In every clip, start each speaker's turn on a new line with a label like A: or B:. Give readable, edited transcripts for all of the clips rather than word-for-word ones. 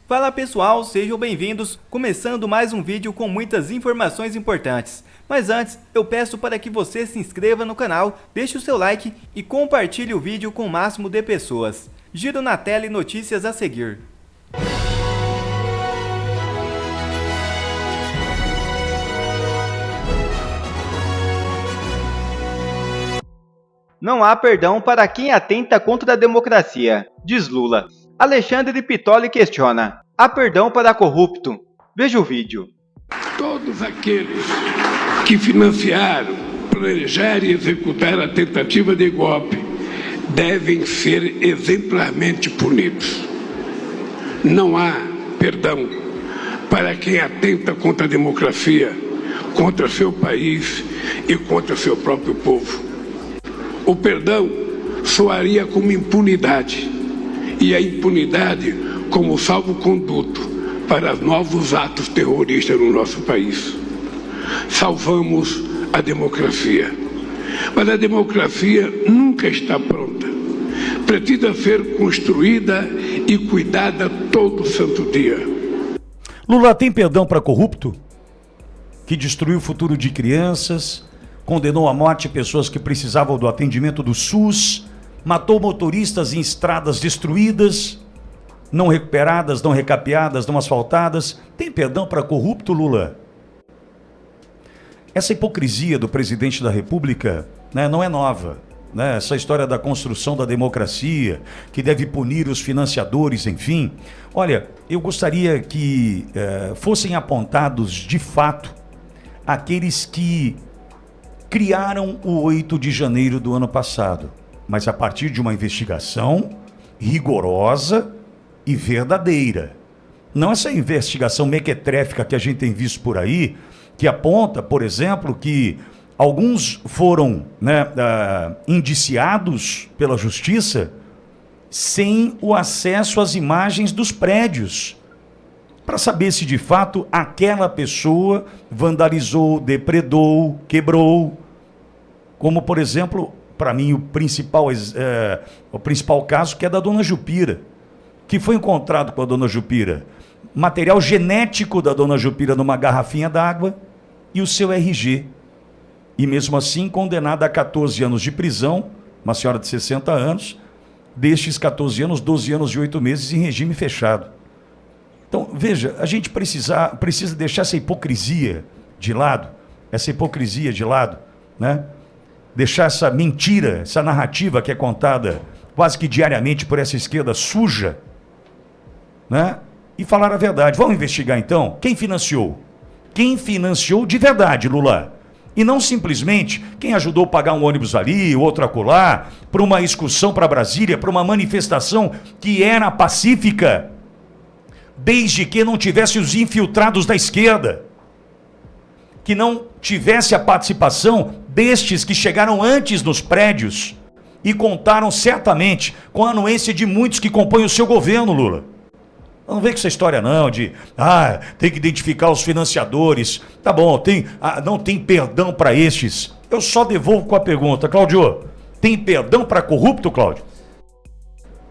A: Fala pessoal, sejam bem-vindos, começando mais um vídeo com muitas informações importantes. Mas antes, eu peço para que você se inscreva no canal, deixe o seu like e compartilhe o vídeo com o máximo de pessoas. Giro na tela e notícias a seguir. Não há perdão para quem atenta contra a democracia, diz Lula. Alexandre Pitoli questiona: há perdão para corrupto? Veja o vídeo.
B: Todos aqueles que financiaram, planejaram e executaram a tentativa de golpe devem ser exemplarmente punidos. Não há perdão para quem atenta contra a democracia, contra seu país e contra seu próprio povo. O perdão soaria como impunidade, e a impunidade como salvo-conduto para novos atos terroristas no nosso país. Salvamos a democracia, mas a democracia nunca está pronta. Precisa ser construída e cuidada todo santo dia.
C: Lula tem perdão para corrupto? Que destruiu o futuro de crianças, condenou à morte pessoas que precisavam do atendimento do SUS, matou motoristas em estradas destruídas, não recuperadas, não recapeadas, não asfaltadas. Tem perdão para corrupto, Lula? Essa hipocrisia do presidente da República, não é nova. Essa história da construção da democracia, que deve punir os financiadores, enfim. Olha, eu gostaria que fossem apontados de fato aqueles que criaram o 8 de janeiro do ano passado, mas a partir de uma investigação rigorosa e verdadeira. Não essa investigação mequetréfica que a gente tem visto por aí, que aponta, por exemplo, que alguns foram indiciados pela justiça sem o acesso às imagens dos prédios, para saber se de fato aquela pessoa vandalizou, depredou, quebrou. Como, por exemplo, para mim, o principal caso, que é da dona Jupira, que foi encontrado com a dona Jupira material genético da dona Jupira numa garrafinha d'água e o seu RG. E mesmo assim, condenada a 14 anos de prisão, uma senhora de 60 anos, destes 14 anos, 12 anos e 8 meses em regime fechado. Então, veja, a gente precisa deixar essa hipocrisia de lado, deixar essa mentira, essa narrativa que é contada quase que diariamente por essa esquerda suja, e falar a verdade. Vamos investigar então quem financiou. Quem financiou de verdade, Lula. E não simplesmente quem ajudou a pagar um ônibus ali, outro acolá, para uma excursão para Brasília, para uma manifestação que era pacífica, desde que não tivesse os infiltrados da esquerda, que não tivesse a participação destes que chegaram antes nos prédios e contaram certamente com a anuência de muitos que compõem o seu governo, Lula. Não vem com essa história não de, tem que identificar os financiadores. Tá bom, não tem perdão para estes. Eu só devolvo com a pergunta, Cláudio, tem perdão para corrupto, Cláudio?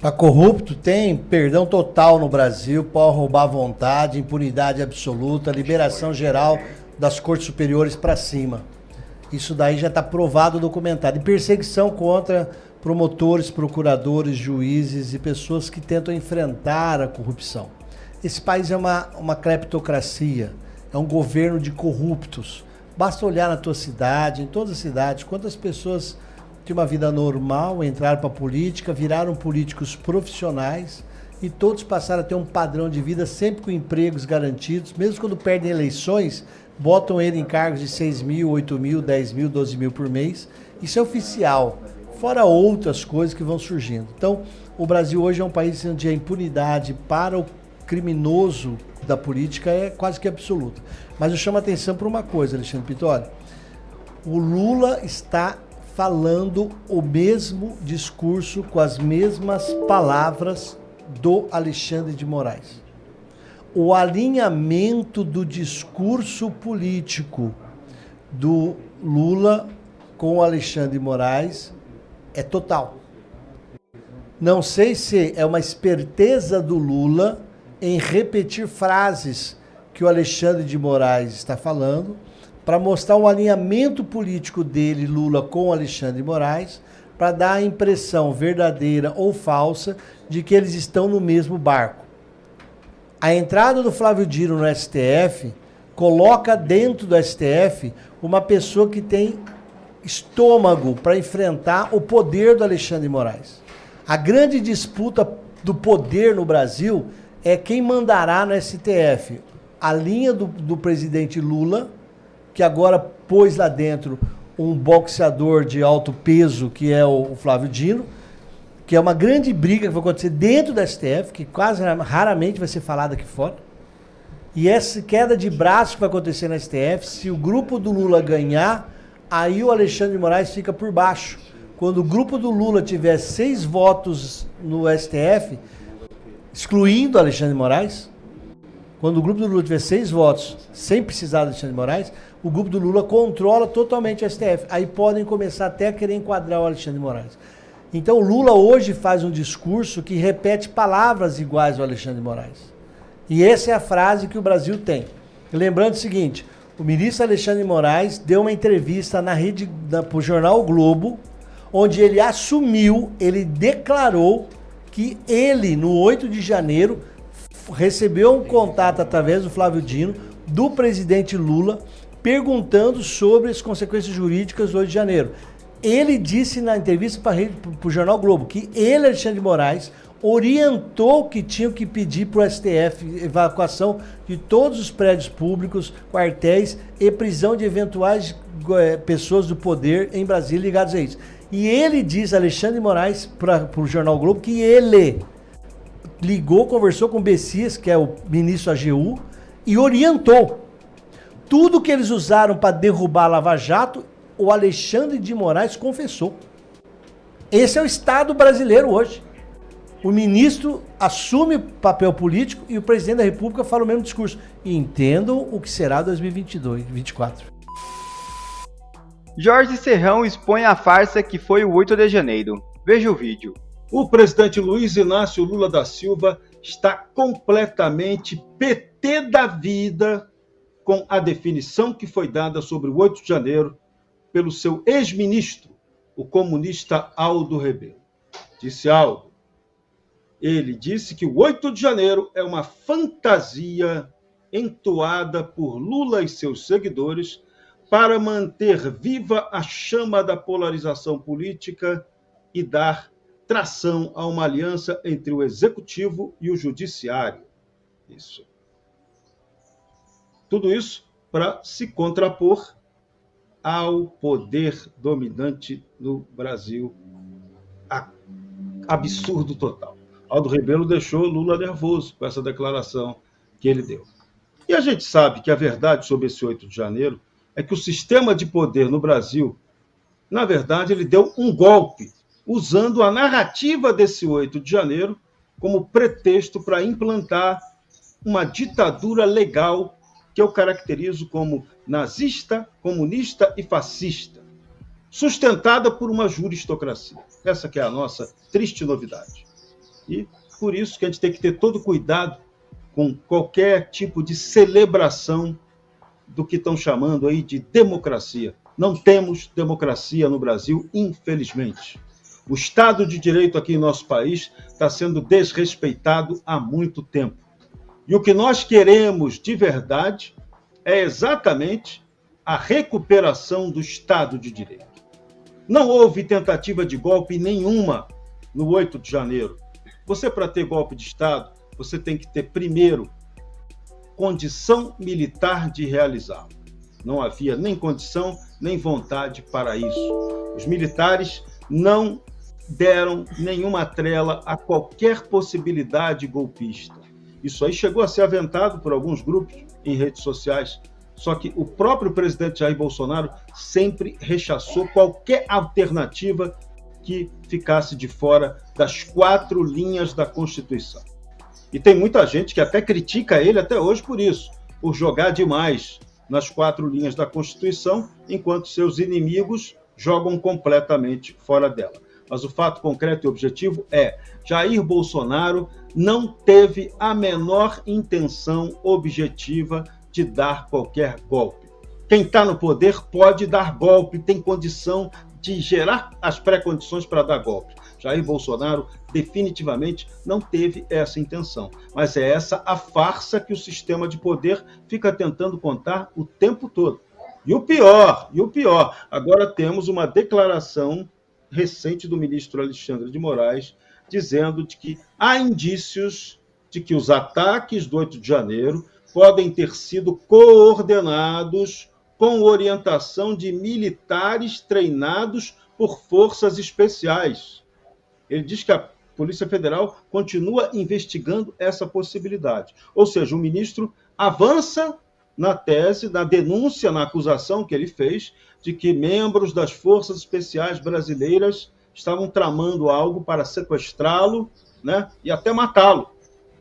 D: Para corrupto tem perdão total no Brasil, pode roubar à vontade, impunidade absoluta, liberação geral das cortes superiores para cima. Isso daí já está provado, documentado. E perseguição contra promotores, procuradores, juízes e pessoas que tentam enfrentar a corrupção. Esse país é uma cleptocracia, é um governo de corruptos. Basta olhar na tua cidade, em todas as cidades, quantas pessoas de uma vida normal entraram para a política, viraram políticos profissionais e todos passaram a ter um padrão de vida sempre com empregos garantidos, mesmo quando perdem eleições, botam ele em cargos de 6 mil, 8 mil, 10 mil, 12 mil por mês. Isso é oficial, fora outras coisas que vão surgindo. Então, o Brasil hoje é um país onde a impunidade para o criminoso da política é quase que absoluta. Mas eu chamo a atenção para uma coisa, Alexandre Pitoli. O Lula está falando o mesmo discurso com as mesmas palavras do Alexandre de Moraes. O alinhamento do discurso político do Lula com o Alexandre de Moraes é total. Não sei se é uma esperteza do Lula em repetir frases que o Alexandre de Moraes está falando, para mostrar o alinhamento político dele, Lula, com o Alexandre de Moraes, para dar a impressão verdadeira ou falsa de que eles estão no mesmo barco. A entrada do Flávio Dino no STF coloca dentro do STF uma pessoa que tem estômago para enfrentar o poder do Alexandre de Moraes. A grande disputa do poder no Brasil é quem mandará no STF. A linha do presidente Lula, que agora pôs lá dentro um boxeador de alto peso, que é o Flávio Dino, que é uma grande briga que vai acontecer dentro do STF, que quase raramente vai ser falada aqui fora. E essa queda de braço que vai acontecer no STF, se o grupo do Lula ganhar, aí o Alexandre de Moraes fica por baixo. Quando o grupo do Lula tiver 6 votos no STF, excluindo o Alexandre de Moraes, quando o grupo do Lula tiver 6 votos, sem precisar do Alexandre de Moraes, o grupo do Lula controla totalmente o STF. Aí podem começar até a querer enquadrar o Alexandre de Moraes. Então o Lula hoje faz um discurso que repete palavras iguais ao Alexandre de Moraes. E essa é a frase que o Brasil tem. Lembrando o seguinte, o ministro Alexandre de Moraes deu uma entrevista para o jornal o Globo, onde ele assumiu, ele declarou que ele, no 8 de janeiro, recebeu um contato através do Flávio Dino, do presidente Lula, perguntando sobre as consequências jurídicas do 8 de janeiro. Ele disse na entrevista para o jornal o Globo que ele, Alexandre de Moraes, orientou que tinham que pedir para o STF evacuação de todos os prédios públicos, quartéis e prisão de eventuais pessoas do poder em Brasília ligados a isso. E ele diz, Alexandre de Moraes, para o jornal o Globo, que ele ligou, conversou com o Bessias, que é o ministro AGU, e orientou. Tudo que eles usaram para derrubar a Lava Jato, o Alexandre de Moraes confessou. Esse é o Estado brasileiro hoje. O ministro assume o papel político e o presidente da República fala o mesmo discurso. E entendam o que será 2022-2024.
A: Jorge Serrão expõe a farsa que foi o 8 de janeiro. Veja o vídeo.
E: O presidente Luiz Inácio Lula da Silva está completamente PT da vida com a definição que foi dada sobre o 8 de janeiro pelo seu ex-ministro, o comunista Aldo Rebelo. Disse Aldo. Ele disse que o 8 de janeiro é uma fantasia entoada por Lula e seus seguidores para manter viva a chama da polarização política e dar tração a uma aliança entre o executivo e o judiciário. Isso. Tudo isso para se contrapor ao poder dominante no Brasil. Absurdo total. Aldo Rebelo deixou Lula nervoso com essa declaração que ele deu. E a gente sabe que a verdade sobre esse 8 de janeiro é que o sistema de poder no Brasil, na verdade, ele deu um golpe, usando a narrativa desse 8 de janeiro como pretexto para implantar uma ditadura legal que eu caracterizo como nazista, comunista e fascista, sustentada por uma juristocracia. Essa que é a nossa triste novidade. E por isso que a gente tem que ter todo cuidado com qualquer tipo de celebração do que estão chamando aí de democracia. Não temos democracia no Brasil, infelizmente. O Estado de Direito aqui em nosso país está sendo desrespeitado há muito tempo. E o que nós queremos de verdade é exatamente a recuperação do Estado de Direito. Não houve tentativa de golpe nenhuma no 8 de janeiro. Você, para ter golpe de Estado, você tem que ter, primeiro, condição militar de realizá-lo. Não havia nem condição, nem vontade para isso. Os militares não deram nenhuma trela a qualquer possibilidade golpista. Isso aí chegou a ser aventado por alguns grupos em redes sociais, só que o próprio presidente Jair Bolsonaro sempre rechaçou qualquer alternativa que ficasse de fora das 4 linhas da Constituição. E tem muita gente que até critica ele até hoje por isso, por jogar demais nas 4 linhas da Constituição, enquanto seus inimigos jogam completamente fora dela. Mas o fato concreto e objetivo é: Jair Bolsonaro não teve a menor intenção objetiva de dar qualquer golpe. Quem está no poder pode dar golpe, tem condição de gerar as pré-condições para dar golpe. Jair Bolsonaro definitivamente não teve essa intenção, mas é essa a farsa que o sistema de poder fica tentando contar o tempo todo. E o pior, agora temos uma declaração recente do ministro Alexandre de Moraes dizendo de que há indícios de que os ataques do 8 de janeiro podem ter sido coordenados com orientação de militares treinados por forças especiais. Ele diz que a Polícia Federal continua investigando essa possibilidade. Ou seja, o ministro avança na tese, na denúncia, na acusação que ele fez de que membros das forças especiais brasileiras estavam tramando algo para sequestrá-lo, né, e até matá-lo.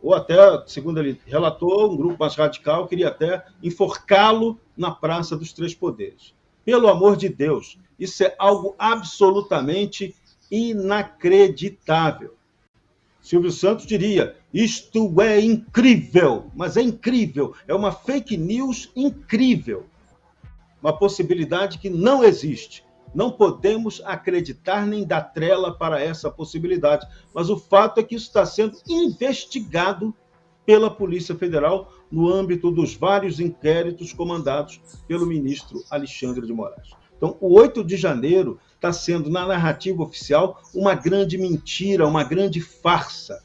E: Ou até, segundo ele relatou, um grupo mais radical queria até enforcá-lo na Praça dos Três Poderes. Pelo amor de Deus, isso é algo absolutamente inacreditável. Silvio Santos diria: isto é incrível, mas é incrível, é uma fake news incrível, uma possibilidade que não existe. Não podemos acreditar nem dar trela para essa possibilidade, mas o fato é que isso está sendo investigado pela Polícia Federal no âmbito dos vários inquéritos comandados pelo ministro Alexandre de Moraes. Então, o 8 de janeiro está sendo, na narrativa oficial, uma grande mentira, uma grande farsa.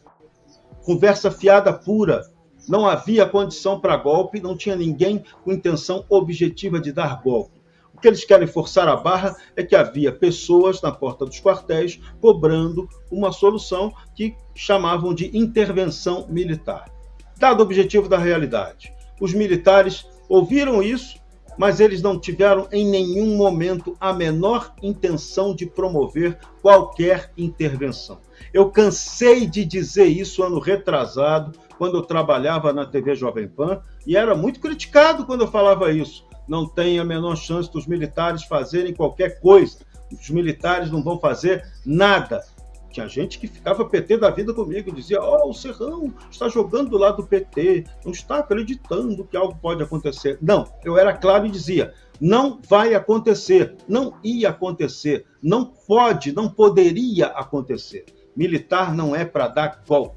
E: Conversa fiada pura. Não havia condição para golpe, não tinha ninguém com intenção objetiva de dar golpe. O que eles querem forçar a barra é que havia pessoas na porta dos quartéis cobrando uma solução que chamavam de intervenção militar. Dado o objetivo da realidade, os militares ouviram isso, mas eles não tiveram em nenhum momento a menor intenção de promover qualquer intervenção. Eu cansei de dizer isso ano retrasado, quando eu trabalhava na TV Jovem Pan, e era muito criticado quando eu falava isso. Não tem a menor chance dos militares fazerem qualquer coisa. Os militares não vão fazer nada. Tinha gente que ficava PT da vida comigo, dizia: o Serrão está jogando do lado do PT, não está acreditando que algo pode acontecer. Não, eu era claro e dizia: não vai acontecer, não ia acontecer, não pode, não poderia acontecer. Militar não é para dar golpe.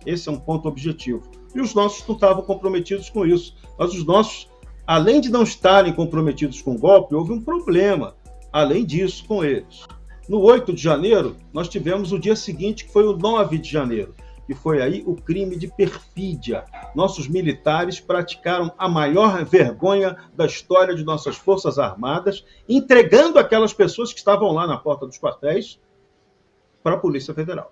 E: Esse é um ponto objetivo. E os nossos não estavam comprometidos com isso. Mas os nossos, além de não estarem comprometidos com golpe, houve um problema, além disso, com eles. No 8 de janeiro, nós tivemos o dia seguinte, que foi o 9 de janeiro, que foi aí o crime de perfídia. Nossos militares praticaram a maior vergonha da história de nossas Forças Armadas, entregando aquelas pessoas que estavam lá na porta dos quartéis para a Polícia Federal.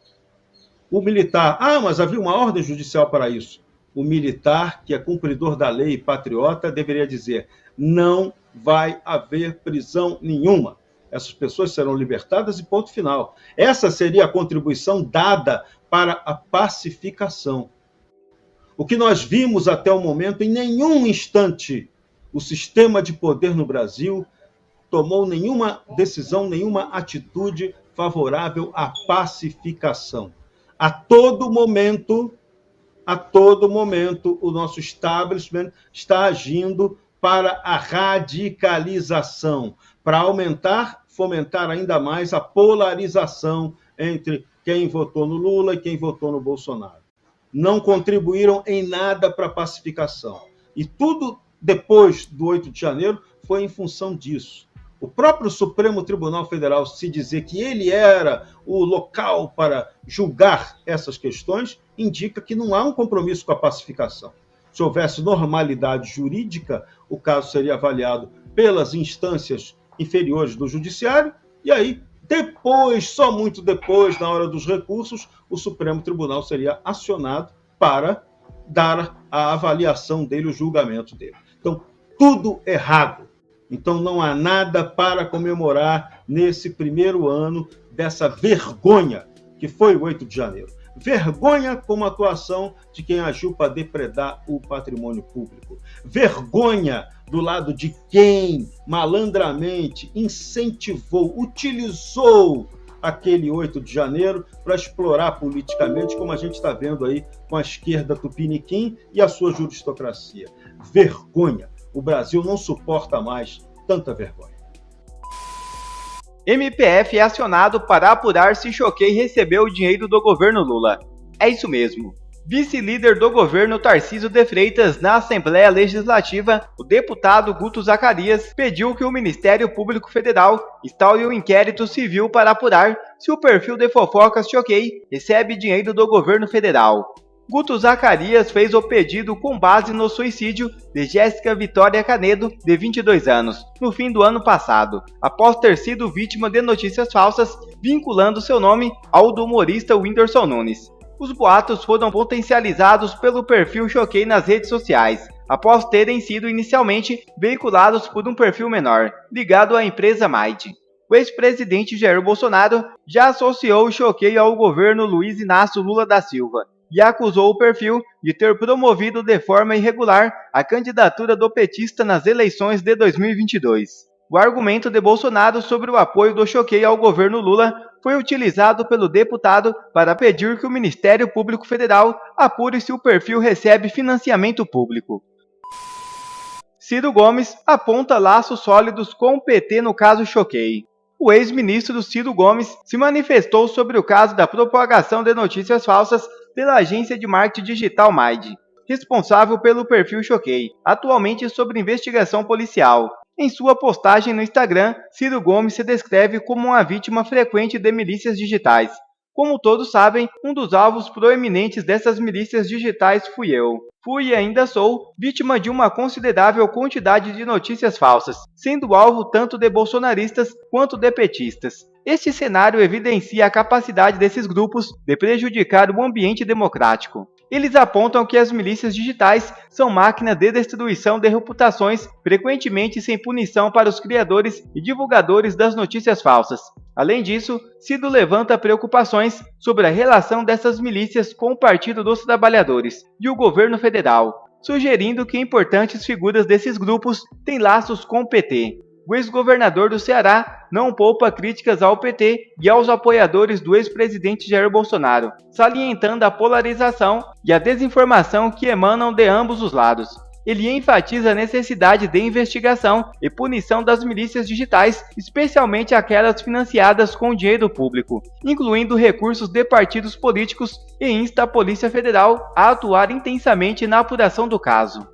E: O militar, mas havia uma ordem judicial para isso. O militar, que é cumpridor da lei e patriota, deveria dizer: não vai haver prisão nenhuma. Essas pessoas serão libertadas e ponto final. Essa seria a contribuição dada para a pacificação. O que nós vimos até o momento, em nenhum instante, o sistema de poder no Brasil tomou nenhuma decisão, nenhuma atitude favorável à pacificação. A todo momento, o nosso establishment está agindo para a radicalização, para fomentar ainda mais a polarização entre quem votou no Lula e quem votou no Bolsonaro. Não contribuíram em nada para a pacificação. E tudo depois do 8 de janeiro foi em função disso. O próprio Supremo Tribunal Federal, se dizer que ele era o local para julgar essas questões, indica que não há um compromisso com a pacificação. Se houvesse normalidade jurídica, o caso seria avaliado pelas instâncias inferiores do Judiciário, e aí, depois, só muito depois, na hora dos recursos, o Supremo Tribunal seria acionado para dar a avaliação dele, o julgamento dele. Então, tudo errado. Então, não há nada para comemorar nesse primeiro ano dessa vergonha que foi o 8 de janeiro. Vergonha como atuação de quem agiu para depredar o patrimônio público. Vergonha do lado de quem malandramente incentivou, utilizou aquele 8 de janeiro para explorar politicamente, como a gente está vendo aí com a esquerda tupiniquim e a sua juristocracia. Vergonha! O Brasil não suporta mais tanta vergonha.
A: MPF é acionado para apurar se Choquei recebeu o dinheiro do governo Lula. É isso mesmo. Vice-líder do governo Tarcísio de Freitas na Assembleia Legislativa, o deputado Guto Zacarias pediu que o Ministério Público Federal instaure um inquérito civil para apurar se o perfil de fofocas Choquei recebe dinheiro do governo federal. Guto Zacarias fez o pedido com base no suicídio de Jéssica Vitória Canedo, de 22 anos, no fim do ano passado, após ter sido vítima de notícias falsas vinculando seu nome ao do humorista Whindersson Nunes. Os boatos foram potencializados pelo perfil Choquei nas redes sociais, após terem sido inicialmente veiculados por um perfil menor, ligado à empresa Might. O ex-presidente Jair Bolsonaro já associou o Choquei ao governo Luiz Inácio Lula da Silva e acusou o perfil de ter promovido de forma irregular a candidatura do petista nas eleições de 2022. O argumento de Bolsonaro sobre o apoio do Choquei ao governo Lula foi utilizado pelo deputado para pedir que o Ministério Público Federal apure se o perfil recebe financiamento público. Ciro Gomes aponta laços sólidos com o PT no caso Choquei. O ex-ministro Ciro Gomes se manifestou sobre o caso da propagação de notícias falsas pela agência de marketing digital Maid, responsável pelo perfil Choquei, atualmente sob investigação policial. Em sua postagem no Instagram, Ciro Gomes se descreve como uma vítima frequente de milícias digitais. Como todos sabem, um dos alvos proeminentes dessas milícias digitais fui eu. Fui e ainda sou vítima de uma considerável quantidade de notícias falsas, sendo alvo tanto de bolsonaristas quanto de petistas. Este cenário evidencia a capacidade desses grupos de prejudicar o ambiente democrático. Eles apontam que as milícias digitais são máquinas de destruição de reputações, frequentemente sem punição para os criadores e divulgadores das notícias falsas. Além disso, Ciro levanta preocupações sobre a relação dessas milícias com o Partido dos Trabalhadores e o governo federal, sugerindo que importantes figuras desses grupos têm laços com o PT. O ex-governador do Ceará não poupa críticas ao PT e aos apoiadores do ex-presidente Jair Bolsonaro, salientando a polarização e a desinformação que emanam de ambos os lados. Ele enfatiza a necessidade de investigação e punição das milícias digitais, especialmente aquelas financiadas com dinheiro público, incluindo recursos de partidos políticos, e insta a Polícia Federal a atuar intensamente na apuração do caso.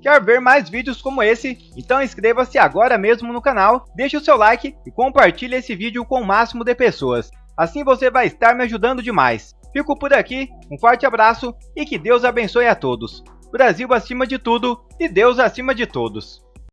A: Quer ver mais vídeos como esse? Então inscreva-se agora mesmo no canal, deixe o seu like e compartilhe esse vídeo com o máximo de pessoas. Assim você vai estar me ajudando demais. Fico por aqui, um forte abraço e que Deus abençoe a todos. Brasil acima de tudo e Deus acima de todos.